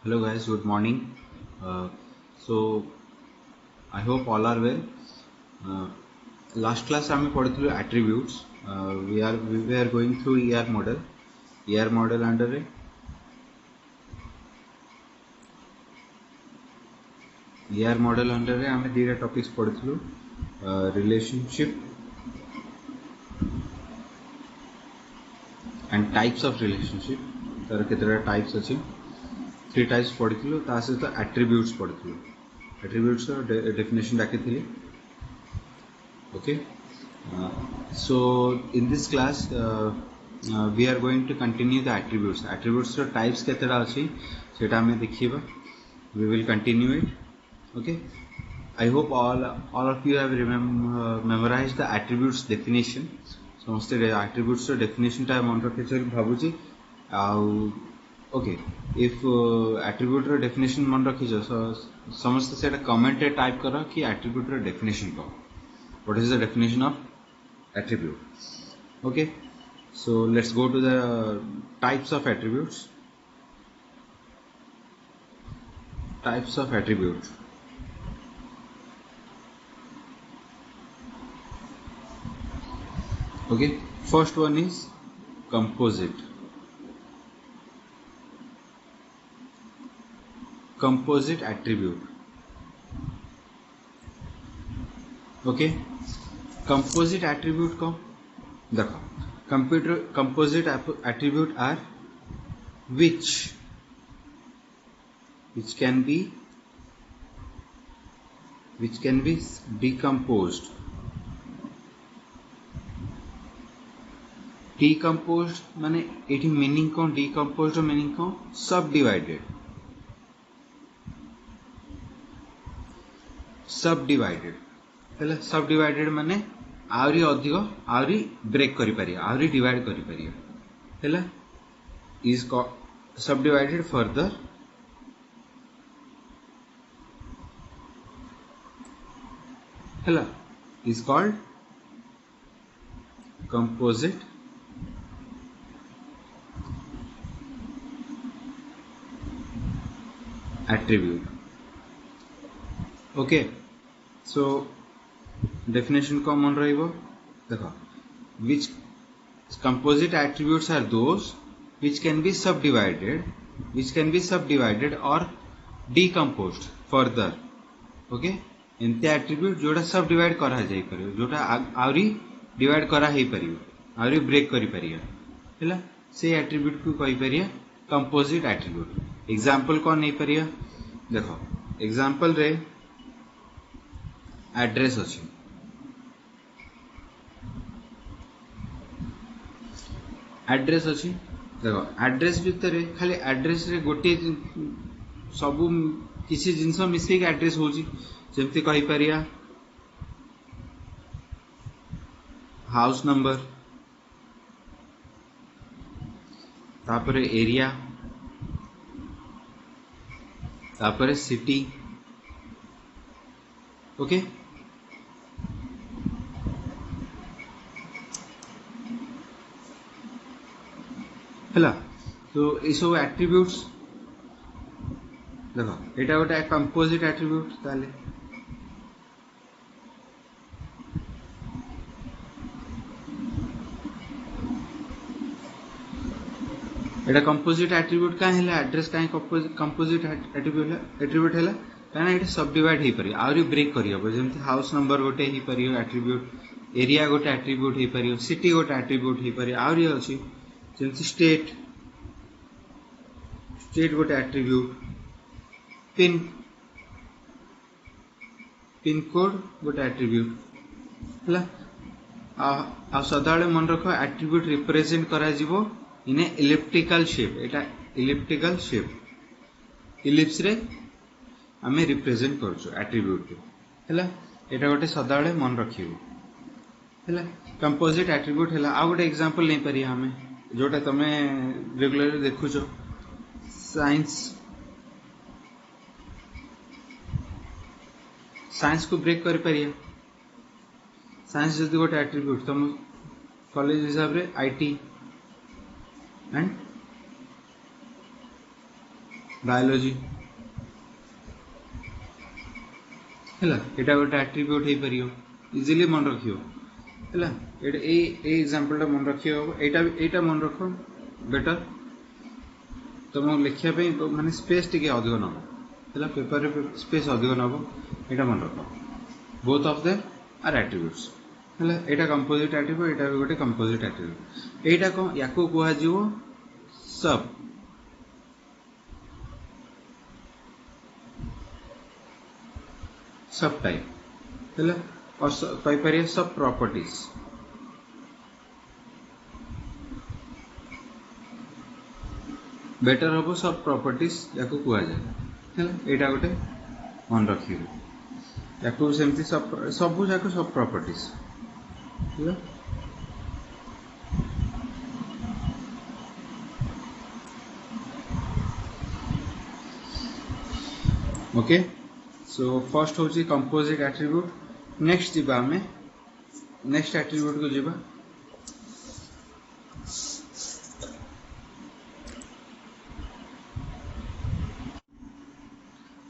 Hello guys, good morning. So I hope all are well. Uh, Last class आम्ही पढ़िथिलु attributes. We are going through ER model. ER model under ER model under आम्ही दीटा topics पढ़िथिलु relationship and types of relationship. तार केतेटा types अछि. 3 types पढ़िथिलु ता सहित attributes पढ़िथिलु. Attributes definition डाकिथिलि. Okay. So in this class we are going to continue the attributes. Attributes ର types केतेटा अछि सेटा हमें देखिबा. We will continue it. Okay. I hope all of you have memorized the attributes definition. समस्ते attributes ର definition टा मन रखिछ भाबुची. आउ okay, if attribute ର definition मन रखिछ समस्ते सेटा comment रे टाइप करो कि attribute ର definition को. What is the definition of attribute? Okay, so let's go to the types of attributes. Types of attributes. Okay, first one is composite. Composite attribute. Okay, composite attribute को देखो. Composite attribute are which can be decomposed. Decomposed माने एठी meaning को decomposed रो meaning को subdivided. हेला subdivided माने आउरी अधिक आउरी ब्रेक करि परिया आउरी डिवाइड करि परिया. हेला is subdivided further. Hella is called composite attribute. Okay, so definition को मन रहिबो देखो. Which composite attributes are those which can be subdivided or decomposed further. Okay, एंते attribute जोटा subdivide करा जाई परियो जोटा आउरी डिवाइड करा हेई परियो आउरी ब्रेक करि परिया. हेला से attribute को कहि परिया composite attribute. एग्जांपल को नै परिया देखो. एग्जांपल रे एड्रेस अछि. एड्रेस अछि देखो. एड्रेस भितर खाली एड्रेस रे गोटे सबु किसी जिंस मिसे के एड्रेस होची. जेमती कहि परिया हाउस नंबर तापरे एरिया तापरे सिटी. ओके, हेला तो ये सब एट्रिब्यूट्स देखो. एटा गोटे कंपोजिट एट्रिब्यूट. ताले एटा कंपोजिट एट्रिब्यूट का हेला एड्रेस का कंपोजिट एट्रिब्यूट हेला काना एटा सब डिवाइड हे परियो आउरी ब्रेक करियो. जेमति हाउस नंबर गोटे हे परियो एट्रिब्यूट, एरिया गोटे एट्रिब्यूट हे परियो, सिटी गोटे एट्रिब्यूट हे परियो आउरी अछि जेमति स्टेट गोटे एट्रिब्यूट, पिन कोड गोटे एट्रिब्यूट. हेला आ सदाळे मन रखो एट्रिब्यूट रिप्रेजेंट करा जिवो इन ए इलिप्टिकल शेप. एटा इलिप्टिकल शेप इलिप्स रे आमे रिप्रेजेंट करछु एट्रिब्यूट को. हेला एटा गोटे सदाळे मन रखिबो. हेला कंपोजिट एट्रिब्यूट हेला आ गोटे एग्जांपल नै परिया हमें जोटा तमे रेगुलर देखुछो. साइंस को ब्रेक कर परिया. साइंस जदि गोटे एट्रिब्यूट तुम कॉलेज हिसाब रे आईटी एंड बायोलॉजी है एटा गोटे एट्रिब्यूट हो पार इजिली मन रखियो है एग्जांपल मन रखी हम एटा मन रख बेटर तुम लिखापी माने स्पेस टी अधिक नब है पेपर रे स्पेस अधिक नब एटा मन रख both of them are attributes है एटा कंपोजिट एट्रिब्यूट एटा भी गोटे कंपोजिट एट्रिब्यूट एटा कौन या कह सब सब टाइप है और कहीपर सब प्रॉपर्टीज बेटर हम सब प्रॉपर्टीज या कह जाए एटा गोटे मन रखिए या सेमती सब जाक सब प्रॉपर्टीज है ओके सो फर्स्ट हूँ कंपोजिट एट्रिब्यूट नेक्स्ट जीवा आमे नेक्स्ट एट्रिब्यूट को जीवा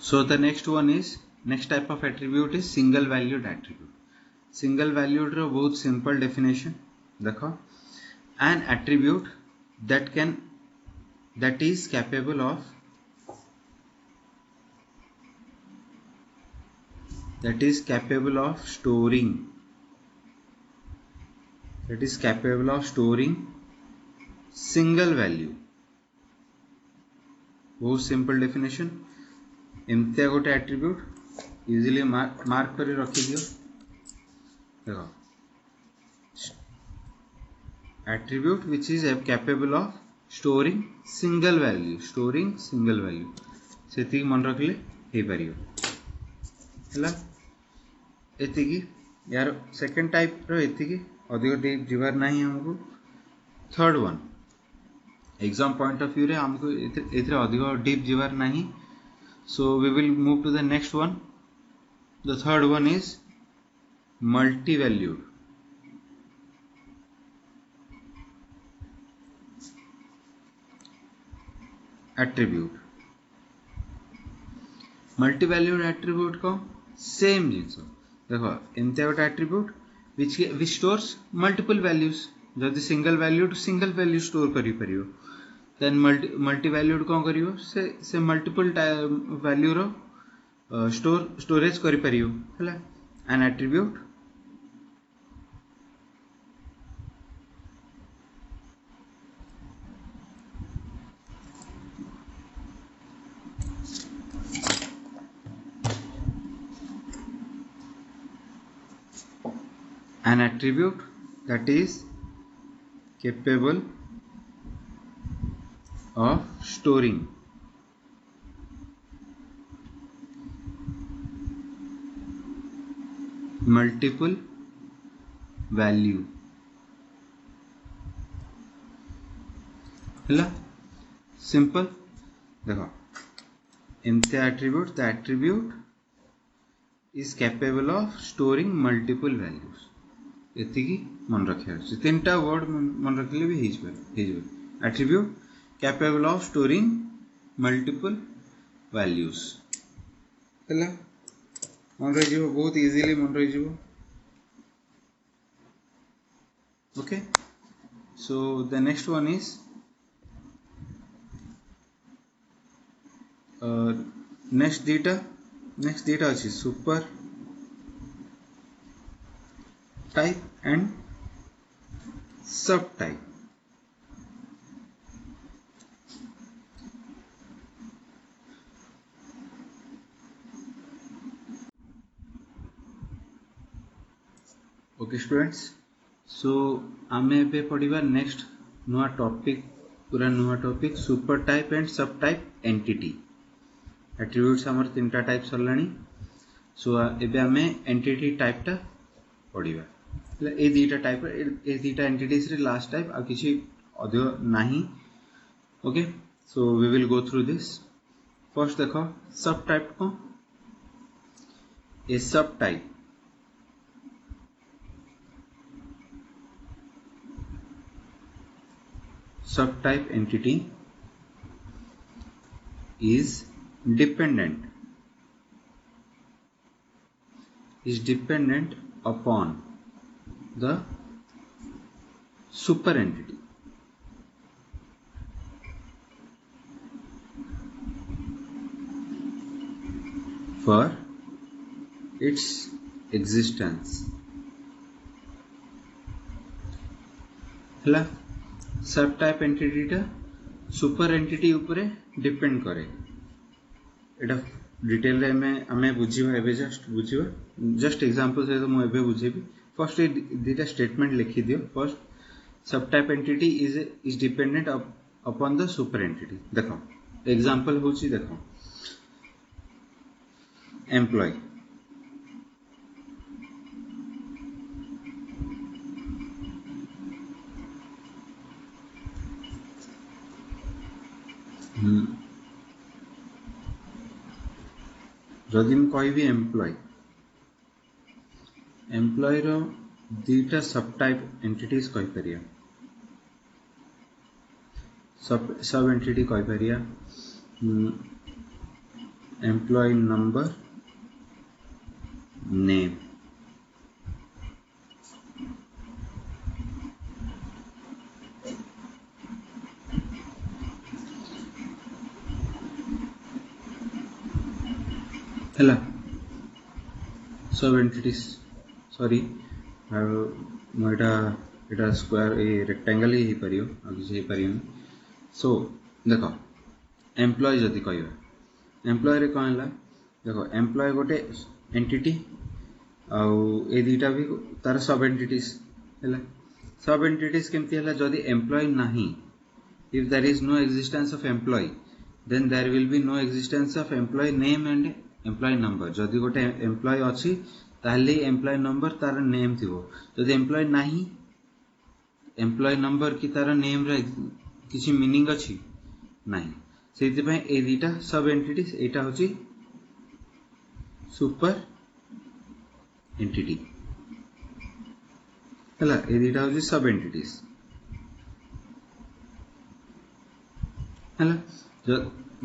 so the next one is next type of attribute is single valued attribute single valued रो बहुत simple definition देखो an attribute that is capable of storing single value बहुत simple definition एमती गोटे attribute easily mark कर रखी दियो देखो attribute which is capable of storing single value से मन रखले हो पार है एतिकी यार सेकेंड टाइप रो एतिकी अधिक डीप जीवार नहीं हमको third one exam point of view रे हमको एथिरे अधिक डीप जीवार नहीं so we will move to the next one the third one is multi-valued attribute multi-valued attribute को सेम जिनस देखो एमती गोटे attribute which stores multiple values जदि सिंगल वैल्यू स्टोर करि परियो देन मल्टी वैल्यूड कौन करियो से मल्टीपल वैल्यू रो स्टोरेज करि परियो हैला an attribute that is capable of storing multiple value है सिंपल देखो एमती attribute the attribute is capable of storing multiple values एति मन रखा तीन टा वर्ड मन रखिले भी attribute capable of storing multiple values है मन रही बहुत इजिली मन रही okay so the next one is next दीटा अच्छी super type and sub type okay students so आमे एबे पढ़िबा नेक्स्ट नुआ टॉपिक पूरा नुआ topic super type and sub type entity attributes हमर तीनटा टाइप सरलानी सो एबे आमे एंटिटी टाइप टा पढ़िबा ए दीटा टाइप ए दीटा एंटिटीज रे लास्ट टाइप आ किछि अधिक नाही okay so we will go through this first देखो सब टाइप को ए subtype subtype entity is dependent upon the super entity. For its existence. सब टाइप एंटिटी टा सुपर एंटिटी उपरे डिपेंड करे एटा डिटेल रे हमें बुझिबा एबे जस्ट एग्जांपल से तो मु एबे बुझेबी फर्स्ट दीटा स्टेटमेंट लिखि दियो फर्स्ट सब type entity is dependent upon the super entity देखो एग्जांपल होची देखो एम्प्लॉय जदि मैं कहबी एम्प्लॉय रो दीटा सब टाइप एंटिटीज कहि परिया सब एंटिटी कहि परिया एम्प्लॉय नंबर नेम हला सब entities sorry Etah square a rectangle ही परियो आ किसी परियो सो देखो एम्प्लॉय जदि कहबा एम्प्लॉय रे कहला देखो एम्प्लॉय गोटे एंटिटी आउ ए दीटा भी तार सब एंटिटीज हला सब एंटिटीज केमती हला जदि एम्प्लॉय नाही if there is no existence of employee then there will be no existence of employee name and employee number जदि गोटे एम्प्लॉय अछि ताहले एम्प्लॉय नंबर तार नेम थिबो जदि एम्प्लॉय नाही एम्प्लॉय नंबर की तार नेम रे किसी मीनिंग अछि नाही सेति पय ए दीटा सब एंटिटीज एटा होची सुपर एंटिटी हला ए दीटा होची सब एंटिटीज हला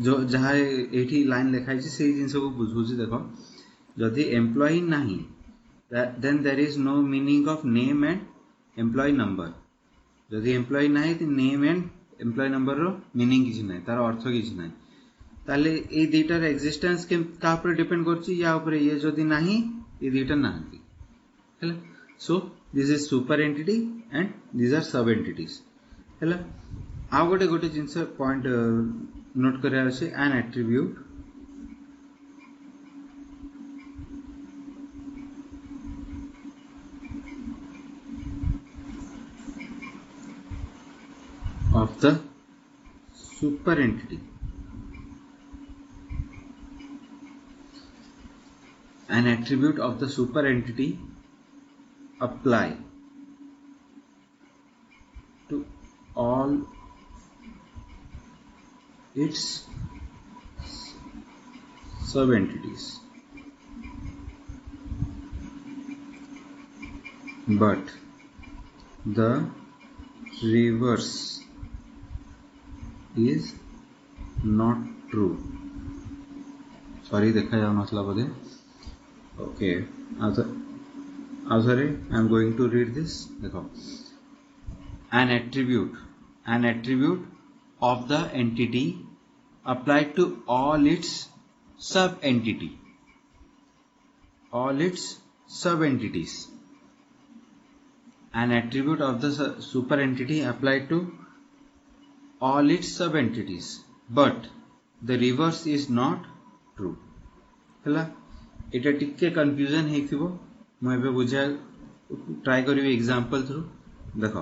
जो जहाँ एठी लाइन लिखाई छी से जिंस को बुझुची देखो जदि एम्प्लॉय नाही then there is no meaning of name and employee number जदि एम्प्लॉय नाही त नेम एंड एम्प्लॉय नंबर रो मीनिंग किछि नाही तार अर्थ किछि नाही ताले ए दीटार एक्जिस्टेंस के का ऊपर डिपेंड करछि या ऊपर ये जदि नाही ए दीटा नाहंती हला so this is super entity and these are sub entities हला आ गोटे जिंस पॉइंट नोट करा अछि an attribute of the super entity an attribute of the super entity apply to all its sub entities but the reverse is not true sorry देखा जाओ मतलब बोले okay sorry I am going to read this देखो an attribute of the entity applied to all its sub entities an attribute of the super entity applied to all its sub entities but the reverse is not true हला एटा टिके confusion हेथिबो म एबे बुझा try करबी example through देखो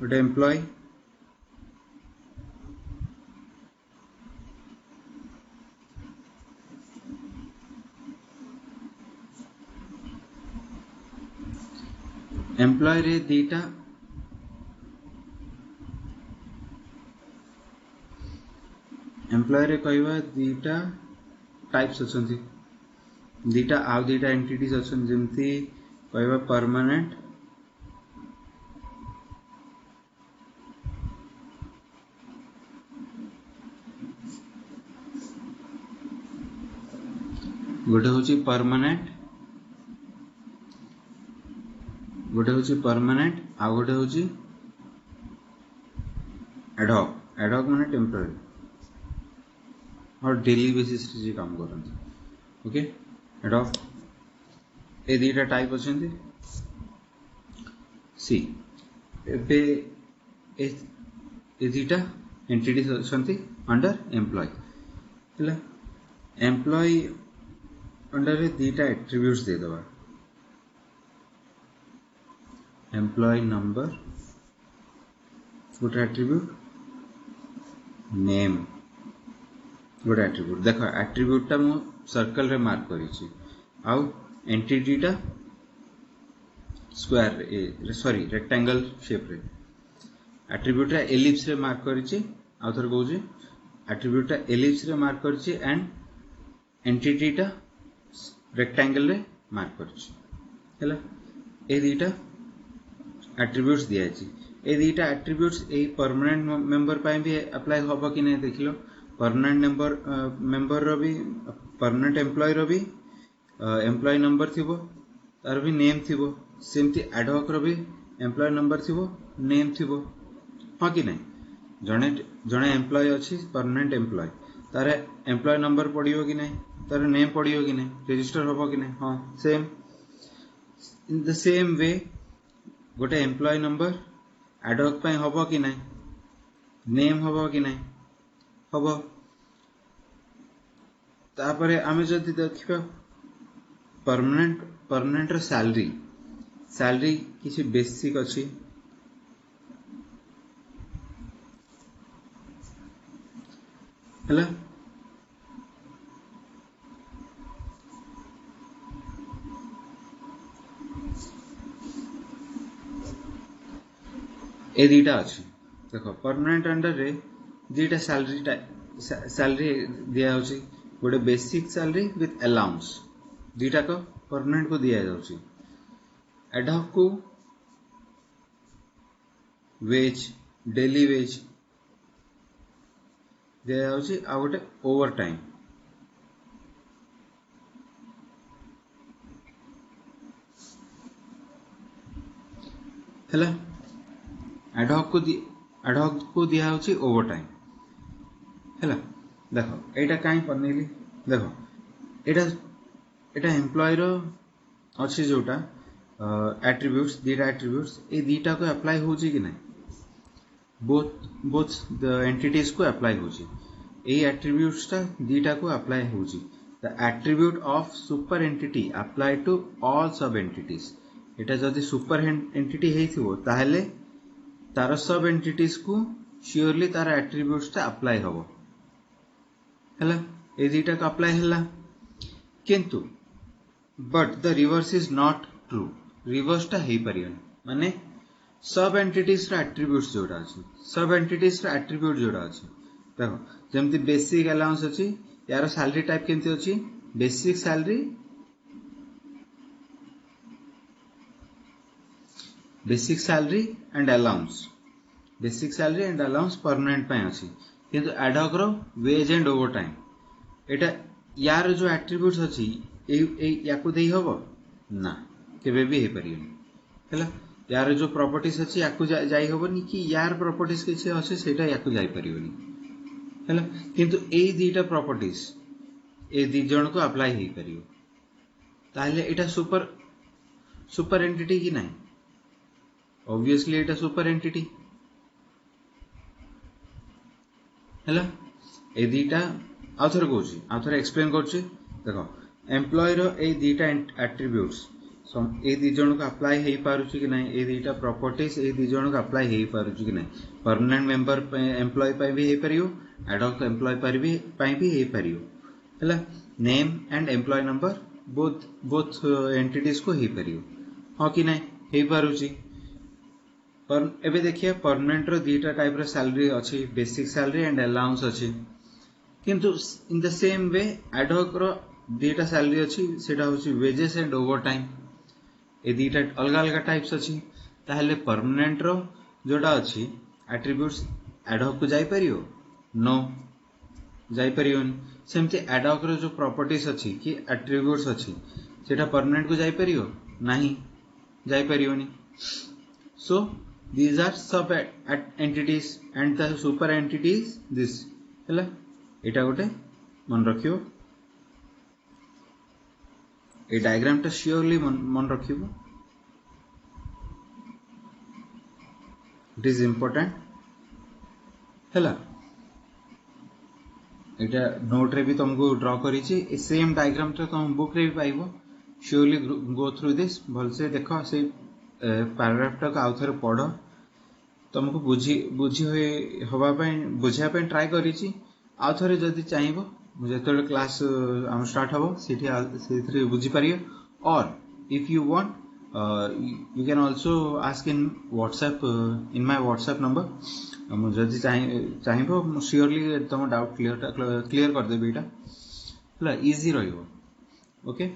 गोटे employ रे दीटा employ रे कहबा दीटा टाइप्स अछंती दीटा आउ दीटा एंटिटीज अछन जेमती कहबा परमानेंट गोटे हूँ परमानेंट आ गोटे हूँ एडहॉक माने टेम्पररी और डेली बेसिस रे काम करते। ओके एडहॉक ए दीटा टाइप अच्छे सी एबे ए दीटा एंटिटीज अच्छे अंडर एम्प्लॉय है एम्प्लॉय अंडर दीटा एट्रिब्यूट्स दे दवा एम्प्लॉय नंबर गोटे एट्रिब्यूट नेम गोटे एट्रिब्यूट देख एट्रिब्यूटा मु सर्कल रे मार्क करिछि आउ एंटिटीटा स्क्वायर रे सॉरी रेक्टेंगल शेप रे एट्रिब्यूटा एलिप्स रे मार्क करिछि आउ थर कहूछि एट्रिब्यूटा एलिप्स रे मार्क करिछि एंड एंटिटीटा रेक्टेंगल रे मार्क करिछि हैला ए दीटा एट्रिब्यूट्स दिया अछि ए दीटा एट्रिब्यूट्स ए परमानेंट मेंबर पाए भी अप्लाई होबो कि नहीं देखिलो परमानेंट मेंबर रो भी परमानेंट एम्प्लॉय रो भी एम्प्लॉय नंबर थिबो तार भी नेम थिबो सेमती एडहॉक रो भी एम्प्लॉय नंबर थिबो नेम थिबो हां कि नहीं जणे एम्प्लॉय अछि परमानेंट एम्प्लॉय तार एम्प्लॉय नंबर पडियो कि नहीं तार नेम पडियो कि नहीं रजिस्टर होबो कि नहीं हां सेम इन द सेम वे गोटे एम्प्लॉय नंबर एडहॉक पाए होबो कि नहीं नेम होबो कि नहीं होबो तापरे आमे जदि देखिबा परमानेंट रो सैलरी किसी बेसिक अछि हला ए दीटा अछि देखो परमानेंट अंडर रे दीटा सैलरी दिया होछि गोटे बेसिक सैलरी विथ अलाउंस दीटा को परमानेंट को दिया जाउछि एडहॉक को वेज डेली वेज दिया जाउछि आ गोटे ओवर टाइम हैला एडहॉक को दिया होछि ओवर टाइम हैला देखो एटा काई पनेली देखो एटा एम्प्लॉय रो अछि जोटा एट्रिब्यूट्स दीटा एट्रिब्यूट्स ए दीटा को अप्लाई होछि कि नहीं बोथ द एंटिटीज को अप्लाई होछि ए एट्रिब्यूट्स ता दीटा को अप्लाई होछि the attribute of super entity apply to all sub entities एटा जदि सुपर एंटिटी हेथिबो ताहले तार सब एंटिटीज को श्योरली तार एट्रिब्यूट्स ता अप्लाई होबो हैला ए दीटा को अप्लाई हैला किंतु but the reverse is not true reverse ता हे परियन माने सब एंटिटीज रा एट्रिब्यूट्स जोड़ा अछि सब एंटिटीज रा एट्रिब्यूट जोड़ा अछि देखो जेमति बेसिक अलाउंस अछि यार सैलरी टाइप केमति अछि basic salary and allowance permanent pay अछि किंतु एडहॉक रो वेज एंड ओवर टाइम एटा यार जो एट्रिब्यूट्स अछि ए याकू देई होबो ना केबे भी हे परियन हैला यार जो प्रॉपर्टीज अछि याकू जाई होबोनी कि यार प्रॉपर्टीज किछि अछि सेटा याकू जाई परियोनी हैला किंतु ए दीटा प्रॉपर्टीज ए दी जण को अप्लाई हे परियो ताले एटा सुपर एंटिटी कि नहीं ऑब्वियसली एटा सुपर एंटिटी हैला ए दीटा आउथर कोछि आउथर एक्सप्लेन करछि देखो एम्प्लॉय रो ए दीटा एट्रिब्यूट्स ए दी जण को अप्लाई हे पारुछि कि नहीं ए दीटा प्रॉपर्टीज ए दी जण को अप्लाई हे पारुछि कि नहीं परमानेंट मेंबर एम्प्लॉय पे भी हे परियो एडहॉक एम्प्लॉय पर भी हे परियो हैला name and employee number both entities को हे परियो हां कि नहीं हे पारुछि पर एबे देखिए परमानेंट रो दीटा टाइप रो सैलरी अछि बेसिक सैलरी एंड अलाउंस अछि किंतु in the same way ad hoc row दीटा सैलरी अछि सेटा होछि वेजेस एंड ओवर टाइम ए दीटा अलग अलग टाइप्स अछि ताहले परमानेंट रो जोटा अछि एट्रिब्यूट्स एडहॉक को जाई परियो नो जाइपरियोनी सेमती एडॉक रो जो प्रॉपर्टीज अच्छी कि एट्रिब्यूट्स अच्छी सेटा परमानेंट को जाइपरियो नहीं जाइपरियोनी सो these are sub entities and the super entity is this हैला एटा गोटे मन रखियो ए डायग्राम टा श्योरली मन रखियो इट इज इंपोर्टेंट हैला एटा नोट रे भी तुमको ड्रॉ करी छी सेम डायग्राम टा तुम बुक रे भी पाइबो श्योरली गो थ्रू दिस भल से देखो से पैराग्राफ टा आउ थरे पढ़ो तुमको बुझी बुझी हवा बुझा ट्राए करी आउ थरे जदि चाहिए जो क्लास आम स्टार्ट हम से बुझी पार और if you want you can also ask in WhatsApp in my WhatsApp number जदि चाहिए श्योरली तुम डाउट क्लियर करदेवी यहाँ इजी रही ओके